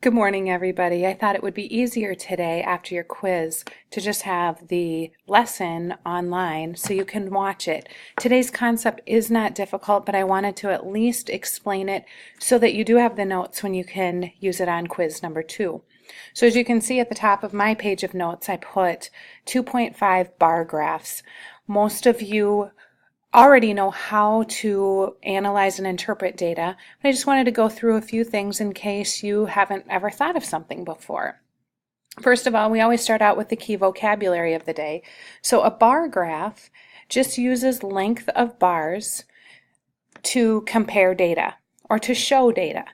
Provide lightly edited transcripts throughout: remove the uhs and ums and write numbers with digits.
Good morning, everybody. I thought it would be easier today after your quiz to just have the lesson online so you can watch it. Today's concept is not difficult, but I wanted to at least explain it so that you do have the notes when you can use it on quiz number 2. So as you can see at the top of my page of notes, I put 2.5 bar graphs. Most of you already know how to analyze and interpret data, but I just wanted to go through a few things in case you haven't ever thought of something before. First of all, we always start out with the key vocabulary of the day. So a bar graph just uses length of bars to compare data or to show data.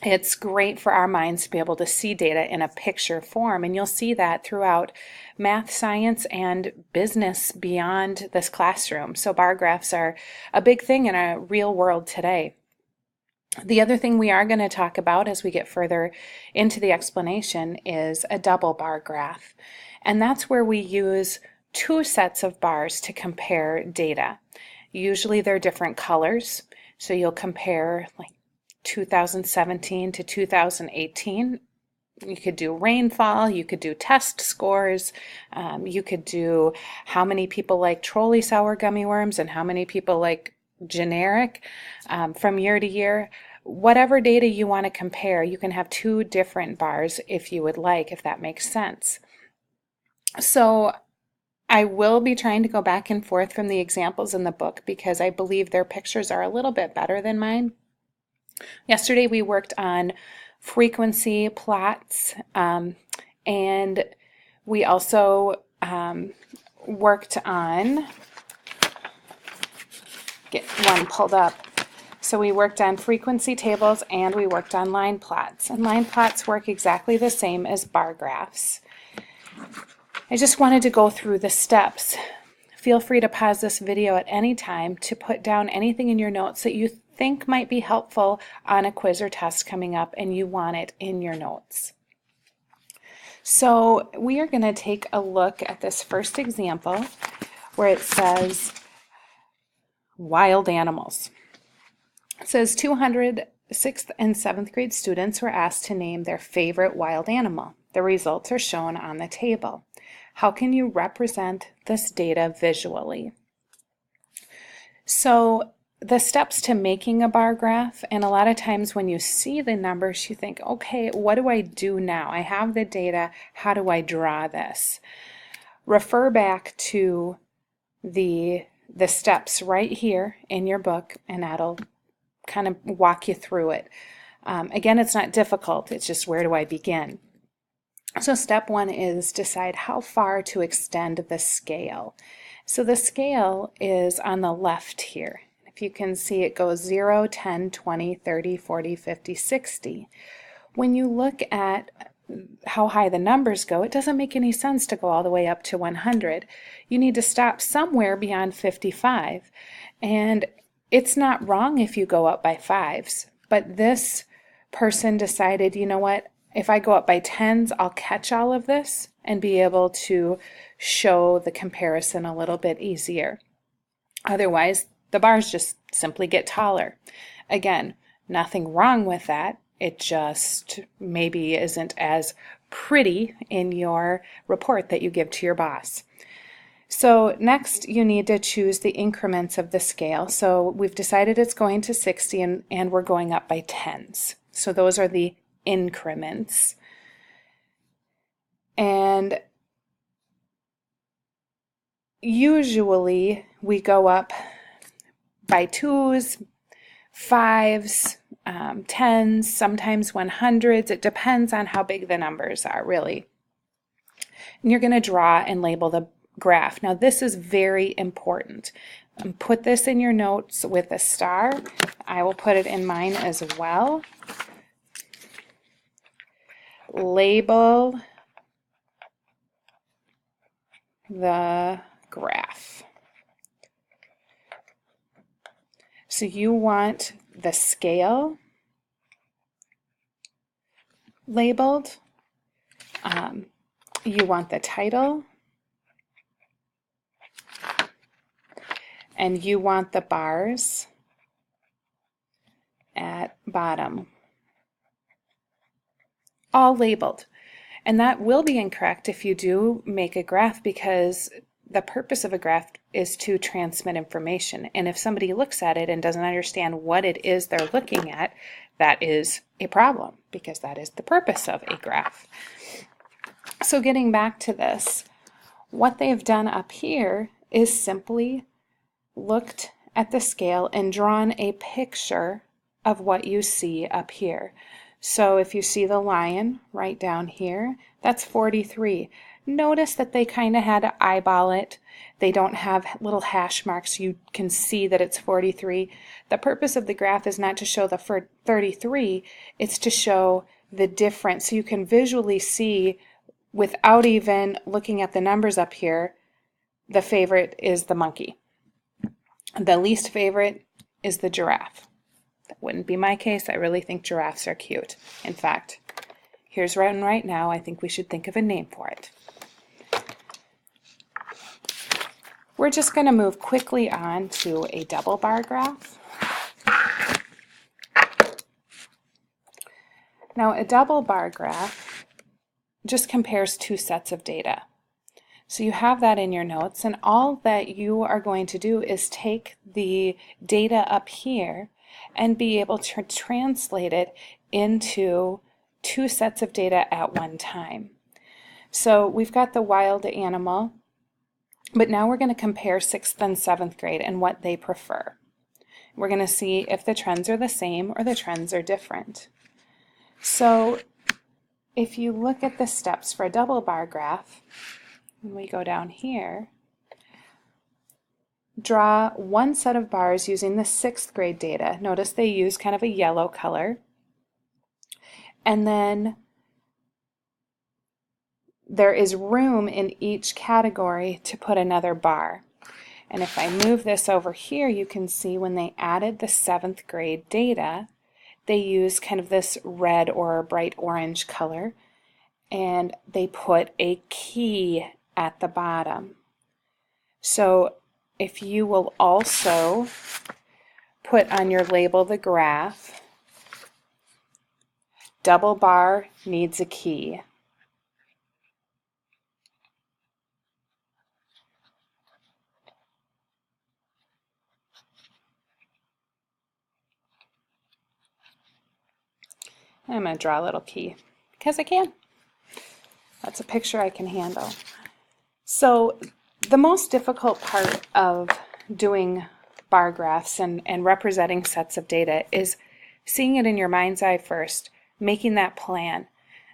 It's great for our minds to be able to see data in a picture form, and you'll see that throughout math, science, and business beyond this classroom. So bar graphs are a big thing in our real world today. The other thing we are going to talk about as we get further into the explanation is a double bar graph, and that's where we use two sets of bars to compare data. Usually they're different colors, so you'll compare like 2017 to 2018. You could do rainfall, you could do test scores, you could do how many people like trolley sour gummy worms and how many people like generic from year to year. Whatever data you want to compare, you can have two different bars if you would like, if that makes sense. So I will be trying to go back and forth from the examples in the book because I believe their pictures are a little bit better than mine. Yesterday we worked on frequency plots, and we also worked on, get one pulled up. So we worked on frequency tables and we worked on line plots. And line plots work exactly the same as bar graphs. I just wanted to go through the steps. Feel free to pause this video at any time to put down anything in your notes that you think might be helpful on a quiz or test coming up and you want it in your notes. So we are going to take a look at this first example where it says wild animals. It says 200 6th and 7th grade students were asked to name their favorite wild animal. The results are shown on the table. How can you represent this data visually? So the steps to making a bar graph, and a lot of times when you see the numbers you think, okay, what do I do now? I have the data, how do I draw this? Refer back to the steps right here in your book and that'll kind of walk you through it. Again, it's not difficult, it's just where do I begin? So step 1 is decide how far to extend the scale. So the scale is on the left here. If you can see, it goes 0, 10, 20, 30, 40, 50, 60. When you look at how high the numbers go, it doesn't make any sense to go all the way up to 100. You need to stop somewhere beyond 55. And it's not wrong if you go up by 5s, but this person decided, you know what, if I go up by 10s, I'll catch all of this and be able to show the comparison a little bit easier. Otherwise, the bars just simply get taller. Again, nothing wrong with that. It just maybe isn't as pretty in your report that you give to your boss. So next you need to choose the increments of the scale. So we've decided it's going to 60 and we're going up by 10s. So those are the increments. And usually we go up by 2s, 5s, 10s, sometimes 100s. It depends on how big the numbers are, really. And you're going to draw and label the graph. Now this is very important. Put this in your notes with a star. I will put it in mine as well. Label the graph. So you want the scale labeled. You want the title. And you want the bars at bottom. all labeled. And that will be incorrect if you do make a graph, because the purpose of a graph is to transmit information. And if somebody looks at it and doesn't understand what it is they're looking at, that is a problem, because that is the purpose of a graph. So getting back to this, what they've done up here is simply looked at the scale and drawn a picture of what you see up here. So if you see the lion right down here, that's 43. Notice that they kind of had to eyeball it. They don't have little hash marks. You can see that it's 43. The purpose of the graph is not to show the 33, it's to show the difference. So you can visually see, without even looking at the numbers up here, the favorite is the monkey. The least favorite is the giraffe. That wouldn't be my case. I really think giraffes are cute. In fact, here's one right now. I think we should think of a name for it. We're just going to move quickly on to a double bar graph. Now, a double bar graph just compares two sets of data. So you have that in your notes, and all that you are going to do is take the data up here and be able to translate it into two sets of data at one time. So we've got the wild animal, but now we're going to compare 6th and 7th grade and what they prefer. We're going to see if the trends are the same or the trends are different. So if you look at the steps for a double bar graph, when we go down here, draw one set of bars using the 6th grade data. Notice they use kind of a yellow color. And then there is room in each category to put another bar. And if I move this over here, you can see when they added the 7th grade data, they use kind of this red or bright orange color, and they put a key at the bottom. So if you will also put on your label the graph, double bar needs a key. I'm going to draw a little key because I can. That's a picture I can handle. So the most difficult part of doing bar graphs and representing sets of data is seeing it in your mind's eye first, making that plan.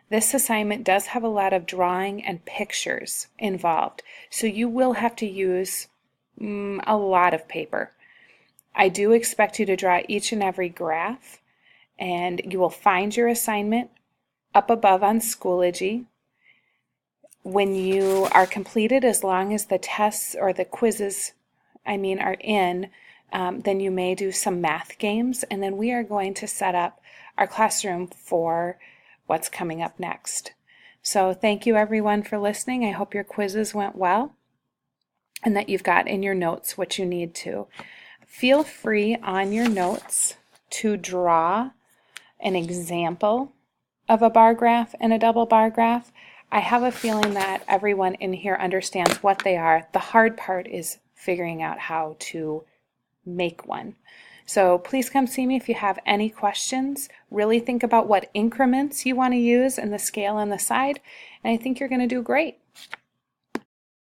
This assignment does have a lot of drawing and pictures involved, so you will have to use a lot of paper. I do expect you to draw each and every graph, and you will find your assignment up above on Schoology. When you are completed, as long as the tests or the quizzes, are in, then you may do some math games, and then we are going to set up our classroom for what's coming up next. So thank you everyone for listening. I hope your quizzes went well and that you've got in your notes what you need to. Feel free on your notes to draw an example of a bar graph and a double bar graph. I have a feeling that everyone in here understands what they are. The hard part is figuring out how to make one. So please come see me if you have any questions. Really think about what increments you want to use and the scale on the side, and I think you're going to do great.